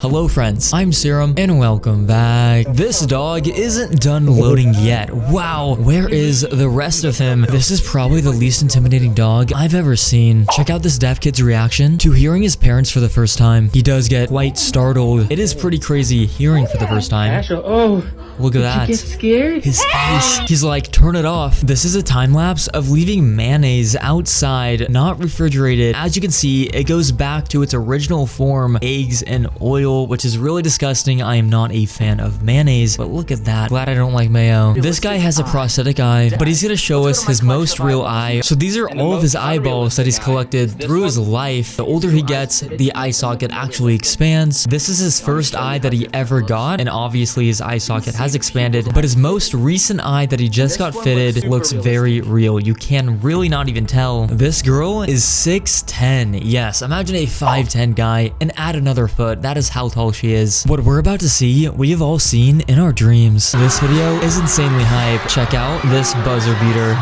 Hello friends, I'm Serum and welcome back. This dog isn't done loading yet. Wow, where is the rest of him? This is probably the least intimidating dog I've ever seen. Check out this deaf kid's reaction to hearing his parents for the first time. He does get quite startled. It is pretty crazy hearing for the first time. Asher, oh, Look at that. Did you get scared? His face. He's like, turn it off. This is a time lapse of leaving mayonnaise outside, not refrigerated. As you can see, it goes back to its original form, eggs and oil, which is really disgusting. I am not a fan of mayonnaise, but look at that. Glad I don't like mayo. This guy has a prosthetic eye, but he's gonna show us his most real eye. So these are all of his eyeballs that he's collected through his life. The older he gets, the eye socket actually expands. This is his first eye that he ever got, and obviously his eye socket has expanded, but his most recent eye that he just got fitted looks very real. You can really not even tell. This girl is 6'10". Yes, imagine a 5'10" guy and add another foot. That is how tall she is. What we're about to see, we have all seen in our dreams. This video is insanely hype. Check out this buzzer beater.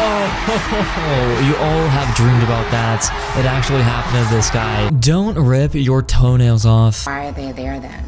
Oh, you all have dreamed about that. It actually happened to this guy. Don't rip your toenails off. Why are they there then?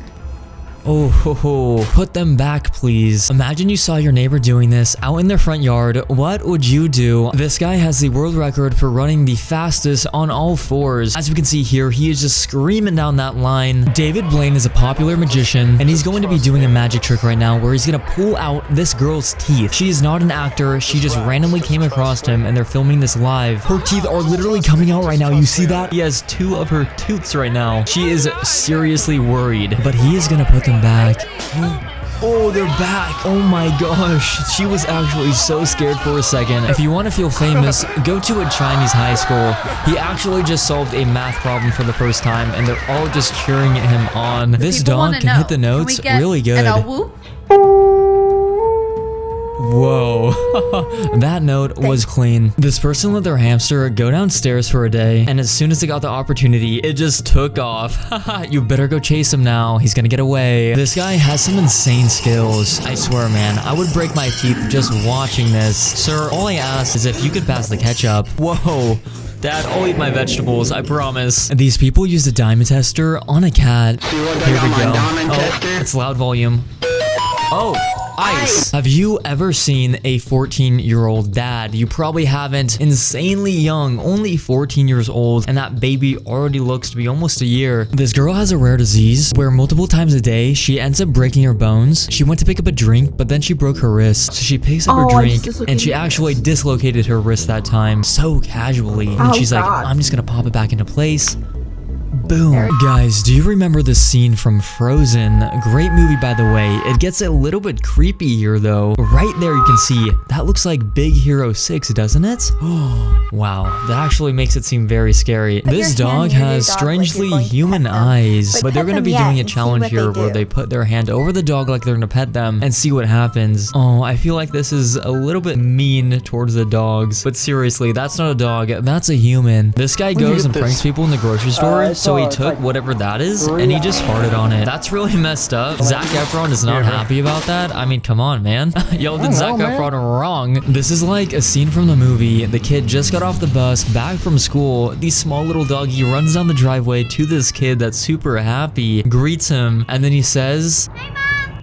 Oh, put them back, please. Imagine you saw your neighbor doing this out in their front yard. What would you do? This guy has the world record for running the fastest on all fours. As we can see here, he is just screaming down that line. David Blaine is a popular magician, and he's going to be doing a magic trick right now where he's going to pull out this girl's teeth. She is not an actor. She just randomly came across him, and they're filming this live. Her teeth are literally coming out right now. You see that? He has two of her tooths right now. She is seriously worried, but he is going to put them back. Oh, they're back. Oh my gosh. She was actually so scared for a second. If you want to feel famous, go to a Chinese high school. He actually just solved a math problem for the first time, and they're all just cheering him on. This dog can hit the notes really good. Whoa, that note was clean. This person let their hamster go downstairs for a day, and as soon as they got the opportunity, it just took off. You better go chase him now. He's gonna get away. This guy has some insane skills. I swear, man, I would break my teeth just watching this. Sir, all I ask is if you could pass the ketchup. Whoa. Dad, I'll eat my vegetables, I promise. These people use a diamond tester on a cat. Here we go. Oh, it's loud volume. Oh. Ice. Have you ever seen a 14-year-old dad? You probably haven't. Insanely young, only 14 years old, and that baby already looks to be almost a year. This girl has a rare disease where multiple times a day she ends up breaking her bones. She went to pick up a drink, but then she broke her wrist. So she picks up her drink, and she actually dislocated her wrist that time so casually. And she's like, I'm just gonna pop it back into place. Boom. Guys, do you remember the scene from Frozen? Great movie, by the way. It gets a little bit creepy here, though. Right there, you can see, that looks like Big Hero 6, doesn't it? Oh, wow. That actually makes it seem very scary. This dog has strangely human eyes, but they're going to be doing a challenge here where they put their hand over the dog like they're going to pet them and see what happens. Oh, I feel like this is a little bit mean towards the dogs, but seriously, that's not a dog. That's a human. This guy goes and pranks people in the grocery store, so he took whatever that is and he just farted on it. That's really messed up. Zac Efron is not happy about that. I mean, come on, man. Yo, did Zac Efron wrong? This is like a scene from the movie. The kid just got off the bus, back from school. The small little doggy runs down the driveway to this kid that's super happy, greets him, and then he says,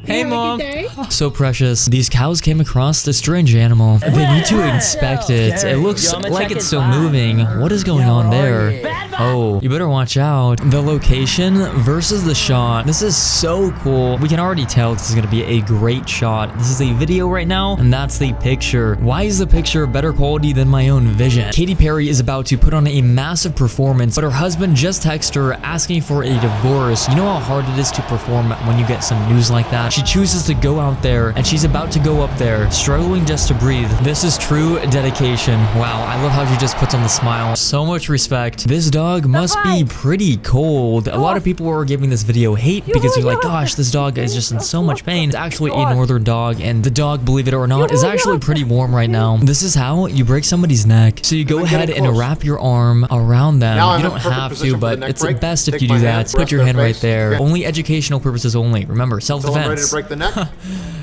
"Hey, Mom." So precious. These cows came across this strange animal. They need to inspect it. It looks like it's still moving. What is going on there? Oh, you better watch out. The location versus the shot. This is so cool. We can already tell this is going to be a great shot. This is a video right now, and that's the picture. Why is the picture better quality than my own vision? Katy Perry is about to put on a massive performance, but her husband just texted her asking for a divorce. You know how hard it is to perform when you get some news like that? She chooses to go out there, and she's about to go up there, struggling just to breathe. This is true dedication. Wow, I love how she just puts on the smile. So much respect. This dog must be pretty cold. A lot of people were giving this video hate because they're like, gosh, this dog is just in so much pain. It's actually a northern dog, and the dog, believe it or not, is actually pretty warm right now. This is how you break somebody's neck. So you go ahead and wrap your arm around them. You don't have to, but it's best if you do that. Put your hand right there. Only educational purposes only. Remember, self-defense.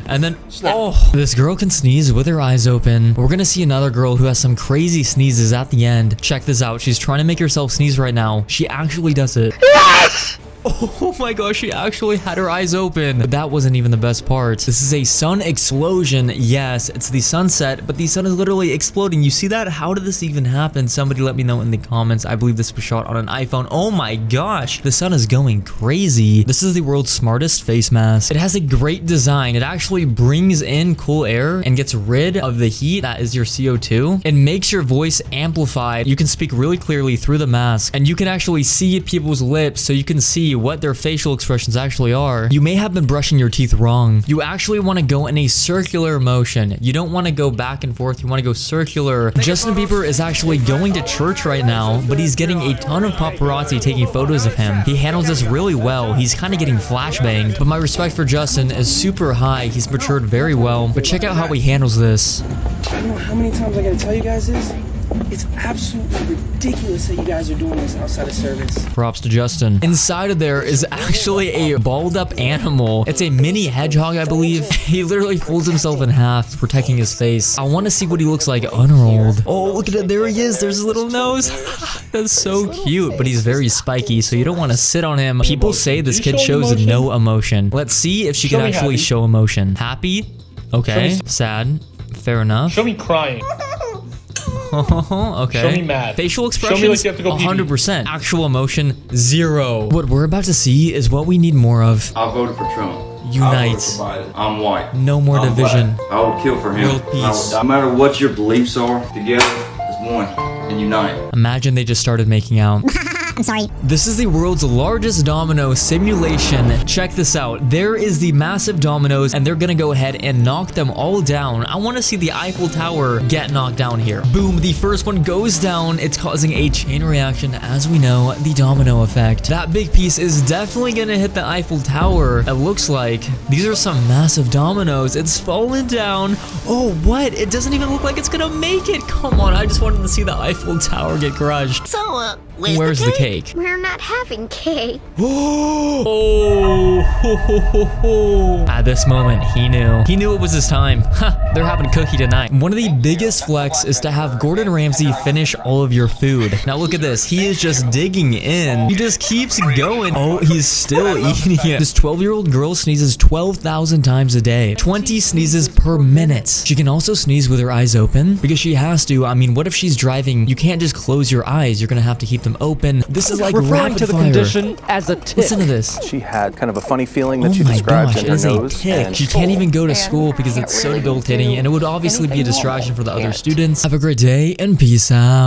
And then, oh, this girl can sneeze with her eyes open. We're gonna see another girl who has some crazy sneezes at the end. Check this out. She's trying to make herself sneeze right now. She actually does it. Yes! Oh my gosh, she actually had her eyes open. But that wasn't even the best part. This is a sun explosion. Yes, it's the sunset, but the sun is literally exploding. You see that? How did this even happen? Somebody let me know in the comments. I believe this was shot on an iPhone. Oh my gosh, the sun is going crazy. This is the world's smartest face mask. It has a great design. It actually brings in cool air and gets rid of the heat that is your CO2. It makes your voice amplified. You can speak really clearly through the mask, and you can actually see people's lips, so you can see what their facial expressions actually are. You may have been brushing your teeth wrong. You actually want to go in a circular motion. You don't want to go back and forth. You want to go circular. Justin Bieber is actually going to church right now, but he's getting a ton of paparazzi taking photos of him. He handles this really well. He's kind of getting flashbanged, but my respect for Justin is super high. He's matured very well, but check out how he handles this. I don't know how many times I gotta tell you guys this. It's absolutely ridiculous that you guys are doing this outside of service. Props to Justin. Inside of there is actually a balled up animal. It's a mini hedgehog, I believe. He literally folds himself in half, protecting his face. I want to see what he looks like unrolled. Oh, look at it. There he is. There's his little nose. That's so cute, but he's very spiky, so you don't want to sit on him. People say this kid shows no emotion. Let's see if she can actually show emotion. Happy? Okay. Sad. Fair enough. Show me crying. Okay. Show me mad. Facial expressions, Show me like you have to go 100%. Actual emotion, 0. What we're about to see is what we need more of. I voted for Trump. Unite. I'm white. No more I'm division. black. I will kill for him. World peace. No matter what your beliefs are, together as one and unite. Imagine they just started making out. I'm sorry. This is the world's largest domino simulation. Check this out. There is the massive dominoes, and they're gonna go ahead and knock them all down. I want to see the Eiffel Tower get knocked down here. Boom, the first one goes down. It's causing a chain reaction, as we know, the domino effect. That big piece is definitely gonna hit the Eiffel Tower. It looks like these are some massive dominoes. It's falling down. Oh, what? It doesn't even look like it's gonna make it. Come on, I just wanted to see the Eiffel Tower get crushed. So, Where's the cake? We're not having cake. Oh! At this moment, he knew. He knew it was his time. Ha! They're having cookie tonight. One of the biggest flex is to have Gordon Ramsay finish all of your food. Now look at this. He is just digging in. He just keeps going. Oh, he's still eating it. This 12-year-old girl sneezes 12,000 times a day. 20 sneezes per minute. She can also sneeze with her eyes open because she has to. I mean, what if she's driving? You can't just close your eyes. You're gonna have to keep them open. This is like referring rapid to the fire. condition as a tick. Listen to this. She had kind of a funny feeling that Oh she my described gosh, in it her is a nose. tick. and She can't even go to school because it's so debilitating, and it would obviously be a distraction for the other students. Have a great day and peace out.